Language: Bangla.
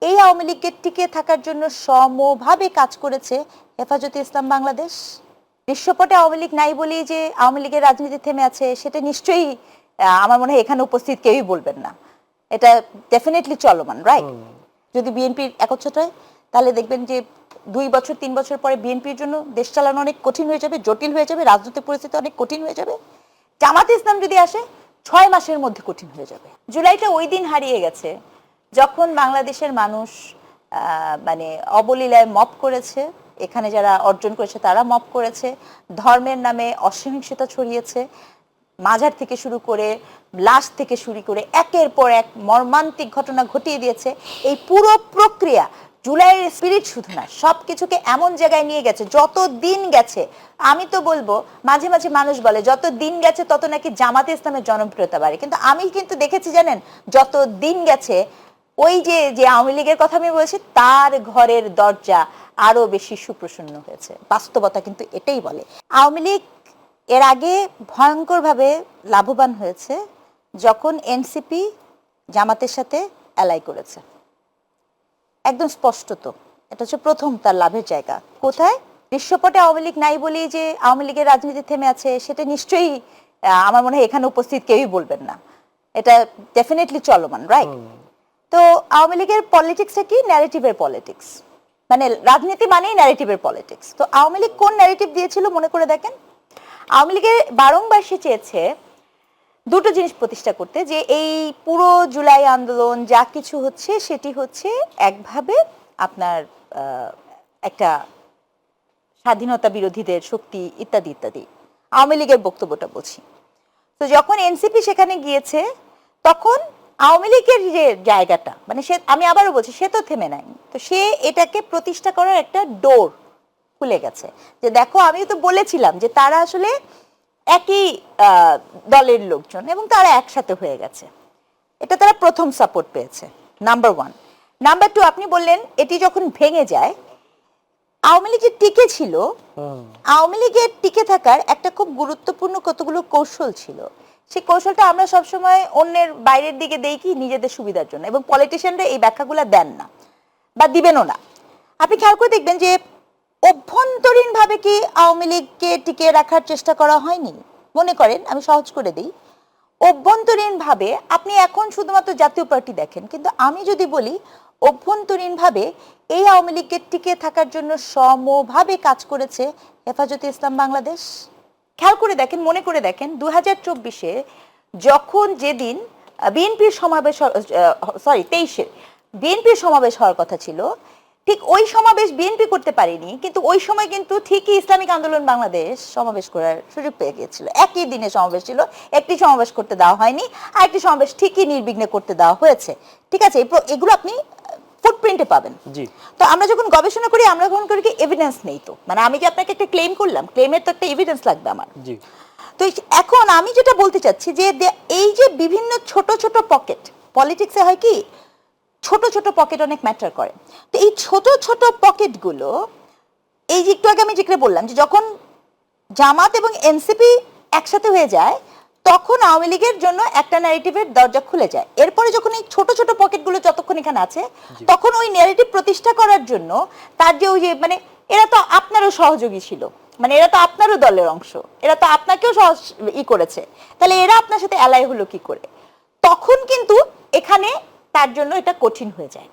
এই আওয়ামী লীগের টিকে থাকার জন্য সমভাবে কাজ করেছে হেফাজতে ইসলাম বাংলাদেশ। দৃশ্যপটে আওয়ামী লীগ নাই বলেই যে আওয়ামী লীগের রাজনীতি থেমে আছে সেটা নিশ্চয়ই আমার মনে হয় এখানে উপস্থিত কেউই বলবেন না। এটা ডেফিনেটলি চলমান, রাইট? যদি বিএনপির একচ্ছতা হয় তাহলে দেখবেন যে 2 বছর 3 বছর পরে বিএনপির জন্য দেশ চালানো অনেক কঠিন হয়ে যাবে, জটিল হয়ে যাবে, রাজনৈতিক পরিস্থিতি অনেক কঠিন হয়ে যাবে। জামাতে ইসলাম যদি আসে 6 মাসের মধ্যে কঠিন হয়ে যাবে। জুলাইটা ওই দিন হারিয়ে গেছে যখন বাংলাদেশের মানুষ মানে অবলীলায় মপ করেছে, এখানে যারা অর্জন করেছে তারা মপ করেছে, ধর্মের নামে অসহিংসতা ছড়িয়েছে, মাজার থেকে শুরু করে লাশ থেকে শুরু করে একের পর এক মর্মান্তিক ঘটনা ঘটিয়ে দিয়েছে। এই পুরো প্রক্রিয়া জুলাইয়ের স্পিরিট শুধু না, সবকিছুকে এমন জায়গায় নিয়ে গেছে। যত দিন গেছে, আমি তো বলবো মাঝে মাঝে মানুষ বলে যত দিন গেছে তত নাকি জামাতে ইসলামের জনপ্রিয়তা বাড়ে, কিন্তু আমি কিন্তু দেখেছি জানেন, যত দিন গেছে ওই যে যে আওয়ামী লীগের কথা আমি বলছি তার ঘরের দরজা আরো বেশি সুপ্রসন্ন হয়েছে। বাস্তবতা কিন্তু এটাই বলে। আওয়ামী লীগ এর আগে ভয়ঙ্করভাবে লাভবান হয়েছে যখন এনসিপি জামাতের সাথে অ্যালাই করেছে। একদম স্পষ্টত এটা হচ্ছে প্রথম তার লাভের জায়গা। কোথায়? দৃশ্যপটে আওয়ামী লীগ নাই বলেই যে আওয়ামী লীগের রাজনীতি থেমে আছে সেটা নিশ্চয়ই আমার মনে হয় এখানে উপস্থিত কেউই বলবেন না। এটা ডেফিনেটলি চলমান, রাইট? তো আওয়ামী লীগের পলিটিক্সটা কি? ন্যারেটিভের পলিটিক্স, মানে রাজনীতি মানেই ন্যারেটিভের পলিটিক্স। তো আওয়ামী লীগ কোন ন্যারেটিভ দিয়েছিল মনে করে দেখেন। আওয়ামী লীগের বারংবার সে চেয়েছে দুটো জিনিস প্রতিষ্ঠা করতে, যে এই পুরো জুলাই আন্দোলন যা কিছু হচ্ছে সেটি হচ্ছে একভাবে আপনার একটা স্বাধীনতা বিরোধীদের শক্তি ইত্যাদি ইত্যাদি। আওয়ামী লীগের বক্তব্যটা বলছি। তো যখন এনসিপি সেখানে গিয়েছে তখন আওয়ামী লীগের যে জায়গাটা, মানে সে, আমি আবারও বলছি, সে তো থেমে নাই, তো সে এটাকে প্রতিষ্ঠা করার একটা ডোর খুলে গেছে। যে দেখো, আমি তো বলেছিলাম যে তারা আসলে একই দলের লোকজন এবং তারা একসাথে হয়ে গেছে। এটা তারা প্রথম সাপোর্ট পেয়েছে, নাম্বার 1। নাম্বার 2, আপনি বললেন এটি যখন ভেঙে যায়, আওয়ামী লীগ যে টিকে ছিল, আওয়ামী লীগের টিকে থাকার একটা খুব গুরুত্বপূর্ণ কতগুলো কৌশল ছিল। সেই কৌশলটা আমরা সবসময় অন্যের বাইরের দিকে দেই কি নিজেদের সুবিধার জন্য, এবং পলিটিশিয়ানরা এই ব্যাখ্যাগুলো দেন না বা দিবেনও না। আপনি খেয়াল করে দেখবেন যে অভ্যন্তরীণ ভাবে কি আওয়ামী লীগকে টিকিয়ে রাখার চেষ্টা করা হয়নি? মনে করেন, আমি সহজ করে দিই, অভ্যন্তরীণ ভাবে আপনি এখন শুধুমাত্র জাতীয় পার্টি দেখেন, কিন্তু আমি যদি বলি অভ্যন্তরীণ ভাবে এই আওয়ামী লীগকে টিকে থাকার জন্য সমভাবে কাজ করেছে হেফাজতে ইসলাম বাংলাদেশ। খেয়াল করে দেখেন, মনে করে দেখেন, 2024-এ যখন যেদিন বিএনপির সমাবেশ, সরি 23-এ বিএনপির সমাবেশ হওয়ার কথা ছিল, ঠিক ওই সমাবেশ বিএনপি করতে পারেনি, কিন্তু ওই সময় কিন্তু ঠিকই ইসলামিক আন্দোলন বাংলাদেশ সমাবেশ করার সুযোগ পেয়ে গিয়েছিল। একই দিনে সমাবেশ ছিল, একটি সমাবেশ করতে দেওয়া হয়নি, আর একটি সমাবেশ ঠিকই নির্বিঘ্নে করতে দেওয়া হয়েছে। ঠিক আছে, এগুলো আপনি ফুটপ্রিন্টে পাবেন। তো আমরা যখন গবেষণা করি আমরা যখন করি কি এভিডেন্স নেই, তো মানে আমি যে আপনাকে একটা ক্লেম করলাম, ক্লেমের তো একটা এভিডেন্স লাগবে আমার। তো এখন আমি যেটা বলতে চাচ্ছি যে এই যে বিভিন্ন ছোট ছোট পকেট, পলিটিক্সে হয় কি ছোট ছোট পকেট অনেক ম্যাটার করে। তো এই ছোট ছোট পকেটগুলো, এই যে একটু আগে আমি যেটা বললাম যে যখন জামাত এবং এনসিপি একসাথে হয়ে যায় তখন আওয়ামী লীগের জন্য একটা ন্যারেটিভের দরজা খুলে যায়। এরপরে যখন এই ছোট ছোট পকেটগুলো যতক্ষণ এখানে আছে তখন ওই ন্যারেটিভ প্রতিষ্ঠা করার জন্য তার যে ওই যে মানে এরা তো আপনারও সহযোগী ছিল, মানে এরা তো আপনারও দলের অংশ, এরা তো আপনাকেও করেছে, তাহলে এরা আপনার সাথে অ্যালাই হলো কি করে? তখন কিন্তু এখানে তার জন্য এটা কঠিন হয়ে যায়।